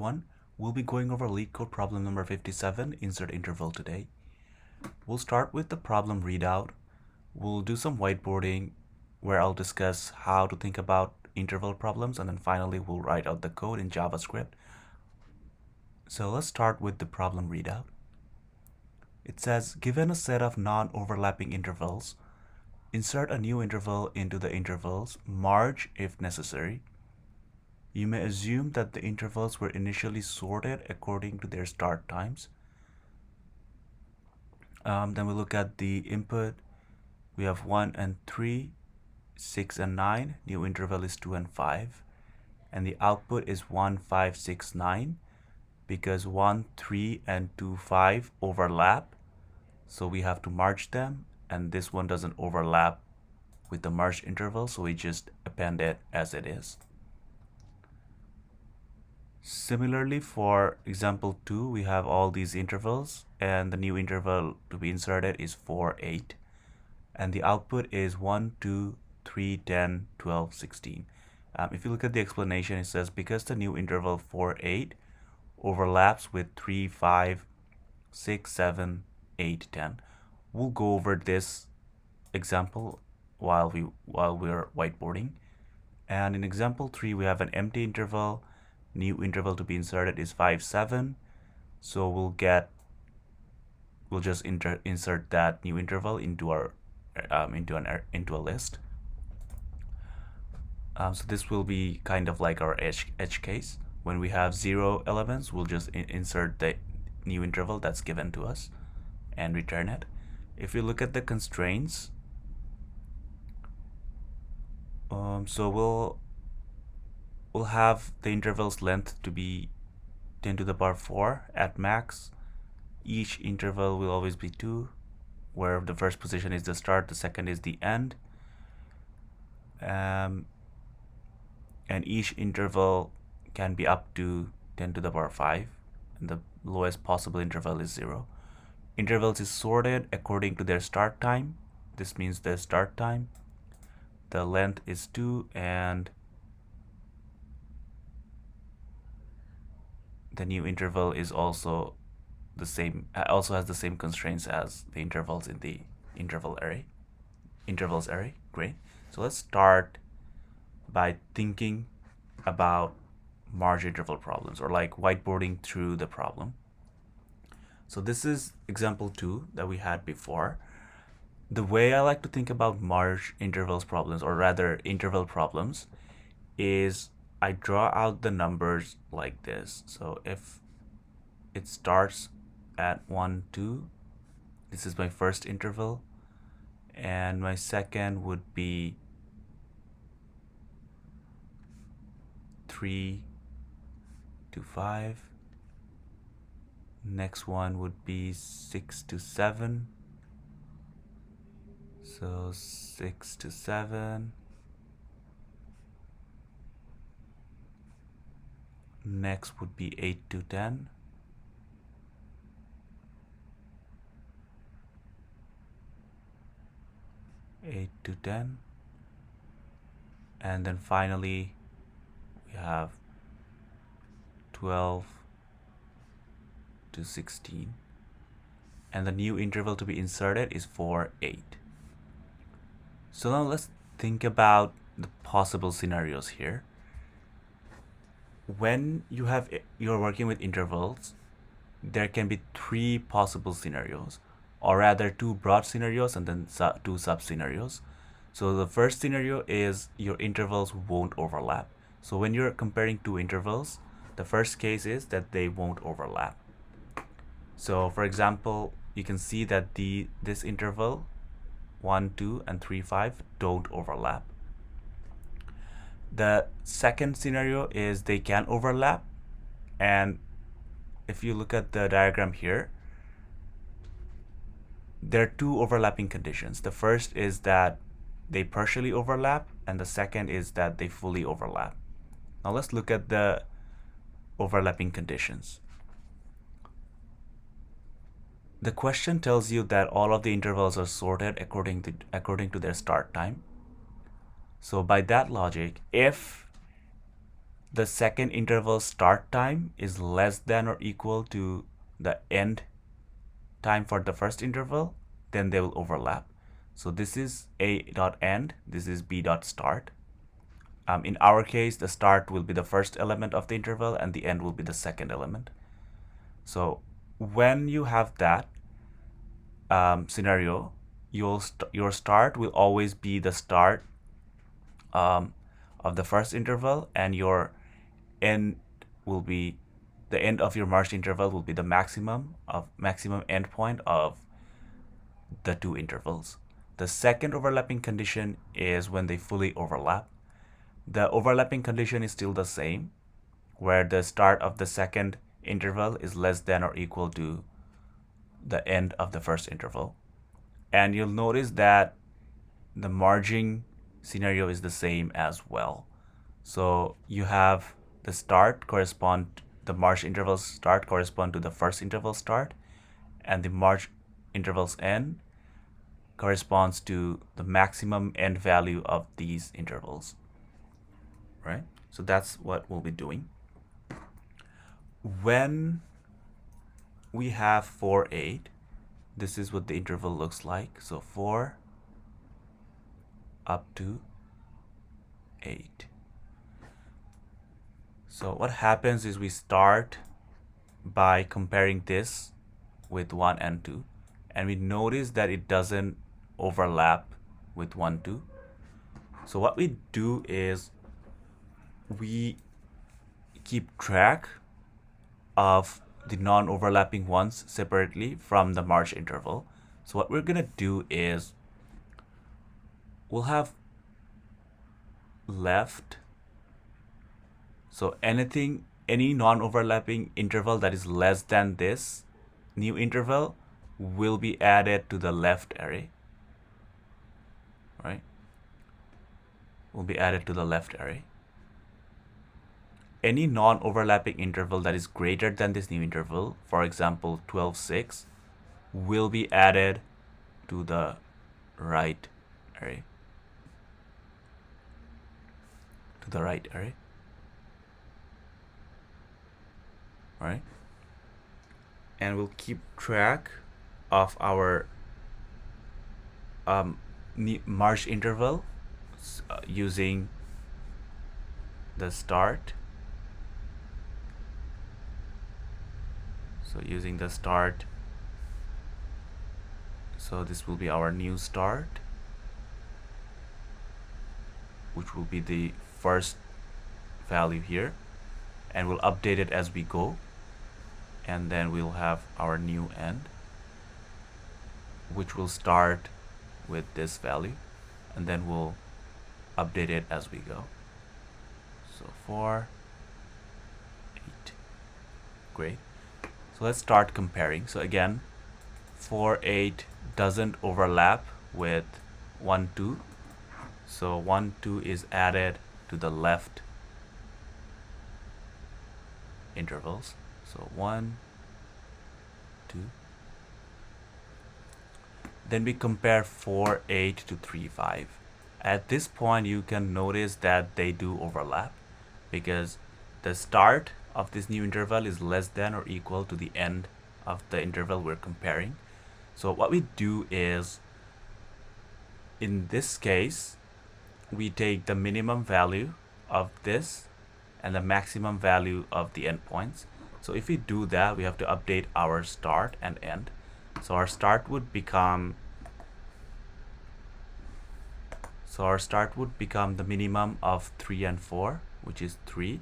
One, we'll be going over Leetcode problem number 57, insert interval today. We'll start with the problem readout. We'll do some whiteboarding where I'll discuss how to think about interval problems, and then finally we'll write out the code in JavaScript. So let's start with the problem readout. It says, given a set of non-overlapping intervals, insert a new interval into the intervals, merge if necessary. You may assume that the intervals were initially sorted according to their start times. Then we look at the input. We have 1 and 3, 6 and 9. New interval is 2 and 5. And the output is 1, 5, 6, 9 because 1, 3 and 2, 5 overlap. So we have to merge them, and this one doesn't overlap with the merged interval, so we just append it as it is. Similarly, for example 2, we have all these intervals, and the new interval to be inserted is 4, 8. And the output is 1, 2, 3, 10, 12, 16. If you look at the explanation, it says because the new interval 4, 8 overlaps with 3, 5, 6, 7, 8, 10. We'll go over this example while we're whiteboarding. And in example 3, we have an empty interval. New interval to be inserted is 5, 7. So we'll just insert that new interval into our into a list. So this will be kind of like our edge case. When we have 0 elements, we'll just insert the new interval that's given to us and return it. If you look at the constraints, so we'll have the interval's length to be 10 to the power 4 at max. Each interval will always be 2, where the first position is the start, the second is the end. And each interval can be up to 10 to the power 5, and the lowest possible interval is 0. Intervals is sorted according to their start time. This means the start time. The length is 2, and the new interval is also the same, also has the same constraints as the intervals in the intervals array. Great. So let's start by thinking about merge interval problems, or like whiteboarding through the problem. So this is example 2 that we had before. The way I like to think about merge intervals problems, or rather interval problems, is I draw out the numbers like this. So if it starts at 1, 2, this is my first interval, and my second would be 3 to 5. Next one would be 6 to 7. So 6 to 7. Next would be 8 to 10. And then finally we have 12 to 16. And the new interval to be inserted is 4, 8. So now let's think about the possible scenarios here. When you're working with intervals, there can be 3 possible scenarios, or rather 2 broad scenarios and then 2 sub scenarios. So the first scenario is your intervals won't overlap. So when you're comparing 2 intervals, the first case is that they won't overlap. So for example, you can see that this interval 1, 2 and 3, 5 don't overlap. The second scenario is they can overlap, and if you look at the diagram here, there are 2 overlapping conditions. The first is that they partially overlap, and the second is that they fully overlap. Now let's look at the overlapping conditions. The question tells you that all of the intervals are sorted according to their start time. So by that logic, if the second interval start time is less than or equal to the end time for the first interval, then they will overlap. So this is a dot end, this is b dot start. In our case, the start will be the first element of the interval and the end will be the second element. So when you have that scenario, your start will always be the start of the first interval, and your end will be the end of your merged interval will be the maximum endpoint of the two intervals. The second overlapping condition is when they fully overlap. The overlapping condition is still the same, where the start of the second interval is less than or equal to the end of the first interval. And you'll notice that the merging scenario is the same as well. So you have the merge intervals start correspond to the first interval start, and the merge intervals end corresponds to the maximum end value of these intervals, right? So that's what we'll be doing. When we have 4, 8, this is what the interval looks like. So 4 up to 8. So what happens is we start by comparing this with 1 and 2, and we notice that it doesn't overlap with 1, 2. So what we do is we keep track of the non-overlapping ones separately from the merge interval. So what we're gonna do is we'll have left, so any non-overlapping interval that is less than this new interval will be added to the left array, right? Will be added to the left array. Any non-overlapping interval that is greater than this new interval, for example 12, 6, will be added to the right array. Right? And we'll keep track of our merge interval using the start. So using the start, so this will be our new start, which will be the first value here, and we'll update it as we go, and then we'll have our new end, which will start with this value, and then we'll update it as we go. So 4, 8. Great. So let's start comparing. So again, 4, 8 doesn't overlap with 1, 2. So 1, 2 is added to the left intervals. So 1, 2. Then we compare 4, 8 to 3, 5. At this point, you can notice that they do overlap because the start of this new interval is less than or equal to the end of the interval we're comparing. So what we do is, in this case, we take the minimum value of this and the maximum value of the endpoints. So if we do that, we have to update our start and end. So our start would become the minimum of 3 and 4, which is 3,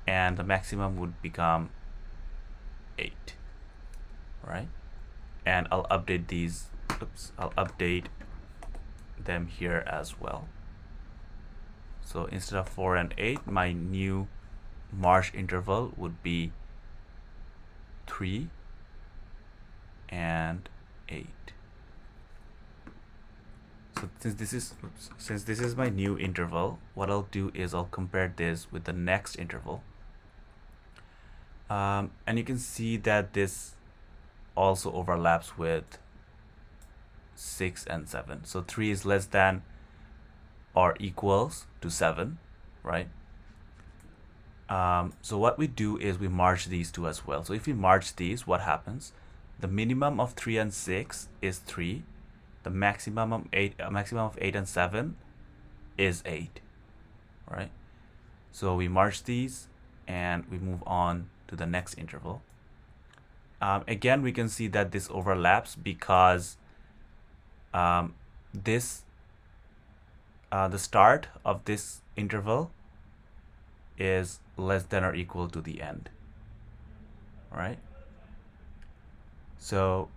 and the maximum would become 8, right? And I'll update these, I'll update them here as well. So instead of 4 and 8, my new merge interval would be 3 and 8. So since this is my new interval, what I'll do is I'll compare this with the next interval. And you can see that this also overlaps with 6 and 7. So 3 is less than or equals to 7, right? So what we do is we merge these two as well. So if we merge these, what happens? The minimum of 3 and 6 is 3. The maximum of 8, and 7 is 8, right? So we merge these and we move on to the next interval. Again, we can see that this overlaps because the start of this interval is less than or equal to the end, right? So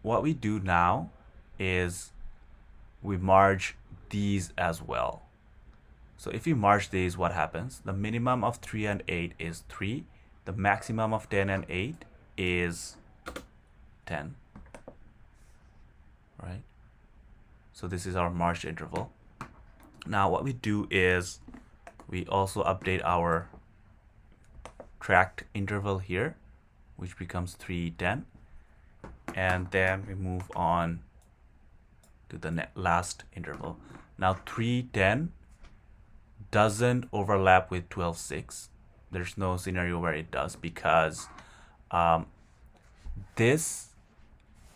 what we do now is we merge these as well. So if we merge these, what happens? The minimum of 3 and 8 is 3. The maximum of 10 and 8 is 10, right? So this is our merged interval. Now what we do is we also update our tracked interval here, which becomes 3, 10. And then we move on to the last interval. Now 3, 10 doesn't overlap with 12, 6. There's no scenario where it does because this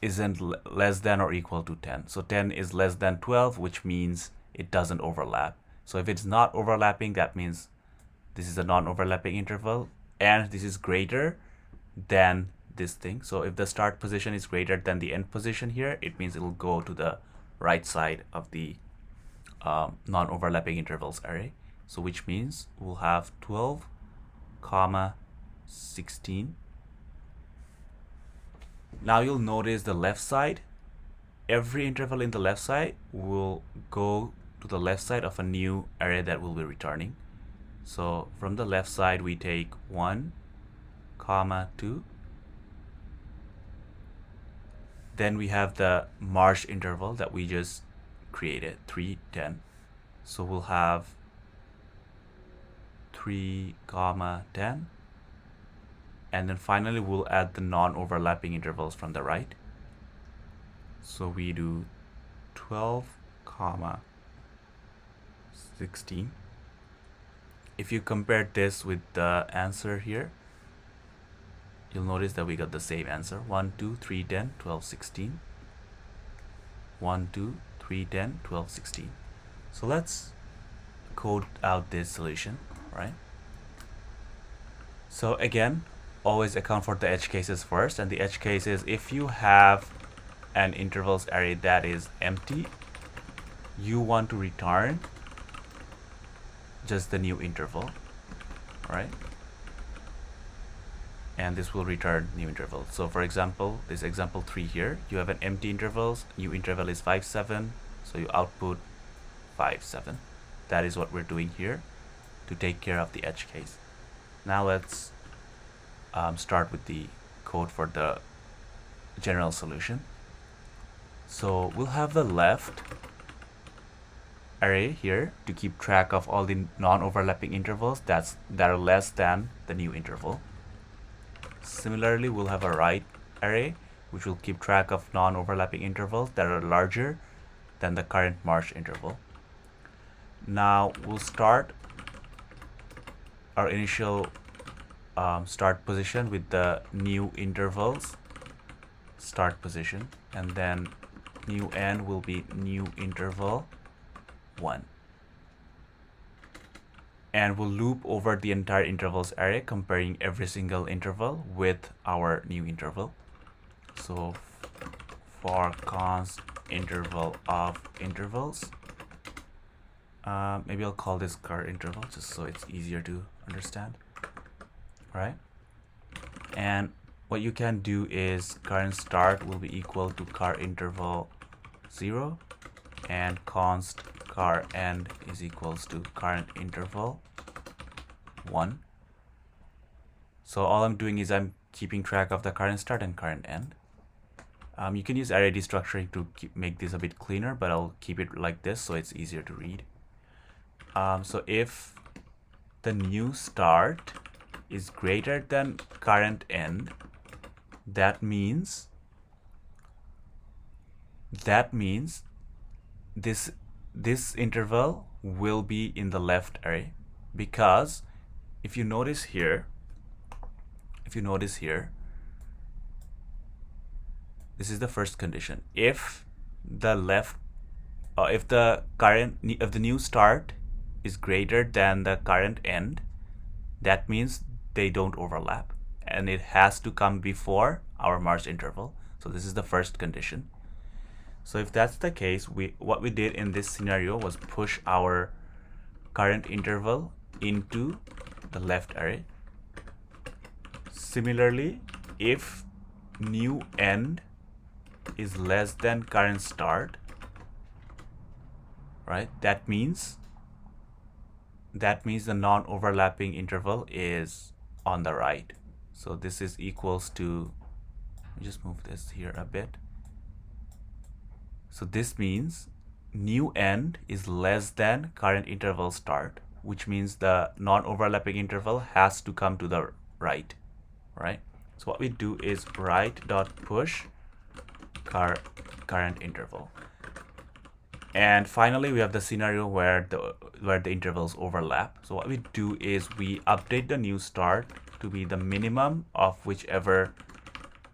isn't less than or equal to 10. So 10 is less than 12, which means it doesn't overlap. So if it's not overlapping, that means this is a non-overlapping interval, and this is greater than this thing. So if the start position is greater than the end position here, it means it will go to the right side of the non-overlapping intervals array. So which means we'll have 12, 16. Now you'll notice the left side. Every interval in the left side will go to the left side of a new array that we'll be returning. So from the left side, we take 1, 2. Then we have the merged interval that we just created, 3, 10. So we'll have 3, 10. And then finally, we'll add the non-overlapping intervals from the right. So we do 12, 16. If you compare this with the answer here, you'll notice that we got the same answer. 1, 2, 3, 10, 12, 16. 1, 2, 3, 10, 12, 16. So let's code out this solution, right? So again, always account for the edge cases first. And the edge case is if you have an intervals array that is empty, you want to return just the new interval, right? And this will return new interval. So for example, this example 3 here, you have an empty intervals, new interval is 5, 7, so you output 5, 7. That is what we're doing here to take care of the edge case. Now let's start with the code for the general solution. So we'll have the left array here to keep track of all the non-overlapping intervals that are less than the new interval. Similarly, we'll have a right array which will keep track of non-overlapping intervals that are larger than the current merged interval. Now we'll start our initial start position with the new intervals start position, and then new n will be new interval 1. And we'll loop over the entire intervals array, comparing every single interval with our new interval. So for const interval of intervals, maybe I'll call this current interval just so it's easier to understand, right? And what you can do is current start will be equal to car interval 0, and const car end is equals to current interval 1. So all I'm doing is I'm keeping track of the current start and current end. You can use array destructuring to make this a bit cleaner, but I'll keep it like this so it's easier to read. So if the new start is greater than current end, that means this interval will be in the left array, because if you notice here, this is the first condition. If the new start is greater than the current end, that means they don't overlap, and it has to come before our merge interval. So this is the first condition. So if that's the case, what we did in this scenario was push our current interval into the left array. Similarly, if new end is less than current start, right, that means the non-overlapping interval is on the right. So this is equals to, let me just move this here a bit. So this means new end is less than current interval start, which means the non-overlapping interval has to come to the right, right? So what we do is right.push current interval. And finally, we have the scenario where the intervals overlap. So what we do is we update the new start to be the minimum of whichever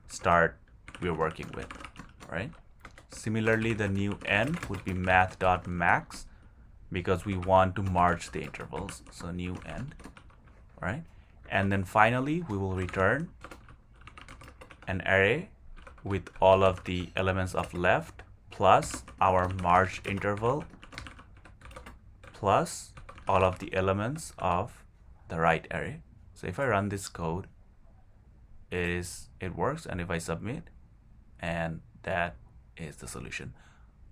start we're working with, right? Similarly, the new end would be math.max because we want to merge the intervals. So new end, right? And then finally, we will return an array with all of the elements of left plus our merge interval plus all of the elements of the right array. So if I run this code, it works, and if I submit, and that is the solution.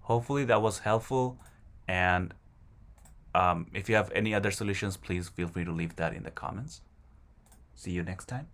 Hopefully that was helpful, and if you have any other solutions, please feel free to leave that in the comments. See you next time.